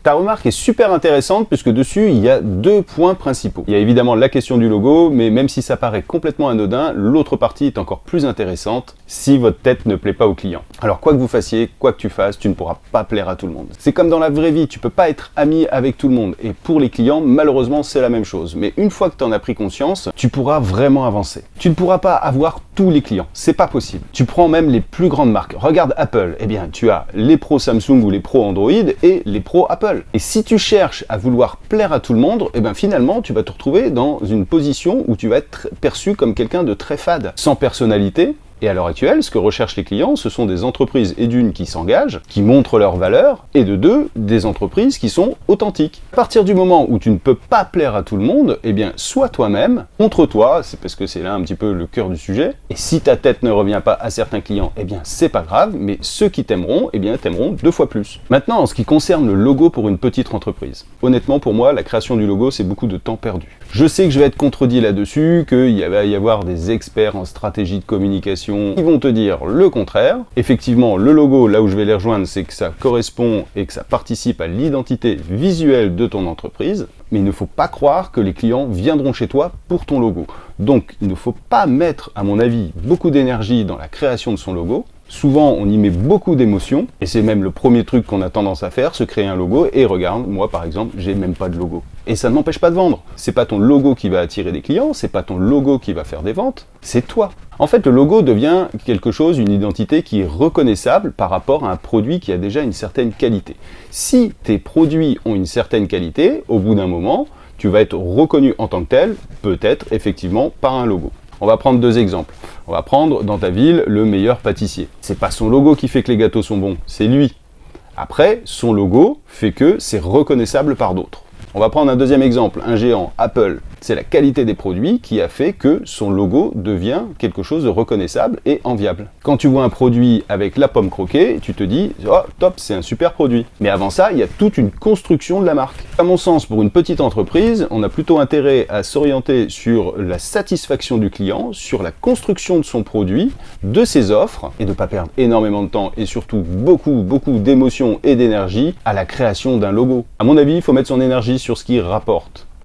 Ta remarque est super intéressante puisque dessus, il y a deux points principaux. Il y a évidemment la question du logo, mais même si ça paraît complètement anodin, l'autre partie est encore plus intéressante si votre tête ne plaît pas au client. Alors quoi que vous fassiez, quoi que tu fasses, tu ne pourras pas plaire à tout le monde. C'est comme dans la vraie vie, tu peux pas être ami avec tout le monde. Et pour les clients, malheureusement, c'est la même chose. Mais une fois que tu en as pris conscience, tu pourras vraiment avancer. Tu ne pourras pas avoir tous les clients, c'est pas possible. Tu prends même les plus grandes marques. Regarde Apple, eh bien tu as les pros Samsung ou les pros Android et les pros Apple. Et si tu cherches à vouloir plaire à tout le monde, eh bien finalement tu vas te retrouver dans une position où tu vas être perçu comme quelqu'un de très fade, sans personnalité. Et à l'heure actuelle, ce que recherchent les clients, ce sont des entreprises, et d'une, qui s'engagent, qui montrent leurs valeurs, et de deux, des entreprises qui sont authentiques. À partir du moment où tu ne peux pas plaire à tout le monde, eh bien, sois toi-même, montre-toi, c'est parce que c'est là un petit peu le cœur du sujet, et si ta tête ne revient pas à certains clients, eh bien, c'est pas grave, mais ceux qui t'aimeront, eh bien, t'aimeront 2 fois plus. Maintenant, en ce qui concerne le logo pour une petite entreprise, honnêtement, pour moi, la création du logo, c'est beaucoup de temps perdu. Je sais que je vais être contredit là-dessus, qu'il va y avoir des experts en stratégie de communication qui vont te dire le contraire. Effectivement, le logo, là où je vais les rejoindre, c'est que ça correspond et que ça participe à l'identité visuelle de ton entreprise. Mais il ne faut pas croire que les clients viendront chez toi pour ton logo. Donc, il ne faut pas mettre, à mon avis, beaucoup d'énergie dans la création de son logo. Souvent, on y met beaucoup d'émotions, et c'est même le premier truc qu'on a tendance à faire, se créer un logo, et regarde, moi par exemple, j'ai même pas de logo. Et ça ne m'empêche pas de vendre. C'est pas ton logo qui va attirer des clients, c'est pas ton logo qui va faire des ventes, c'est toi. En fait, le logo devient quelque chose, une identité qui est reconnaissable par rapport à un produit qui a déjà une certaine qualité. Si tes produits ont une certaine qualité, au bout d'un moment, tu vas être reconnu en tant que tel, peut-être effectivement par un logo. On va prendre 2 exemples. On va prendre dans ta ville le meilleur pâtissier. C'est pas son logo qui fait que les gâteaux sont bons, c'est lui. Après, son logo fait que c'est reconnaissable par d'autres. On va prendre un deuxième exemple, un géant, Apple. C'est la qualité des produits qui a fait que son logo devient quelque chose de reconnaissable et enviable. Quand tu vois un produit avec la pomme croquée, tu te dis « Oh, top, c'est un super produit ». Mais avant ça, il y a toute une construction de la marque. À mon sens, pour une petite entreprise, on a plutôt intérêt à s'orienter sur la satisfaction du client, sur la construction de son produit, de ses offres, et de ne pas perdre énormément de temps et surtout beaucoup d'émotions et d'énergie à la création d'un logo. À mon avis, il faut mettre son énergie sur ce qui rapporte.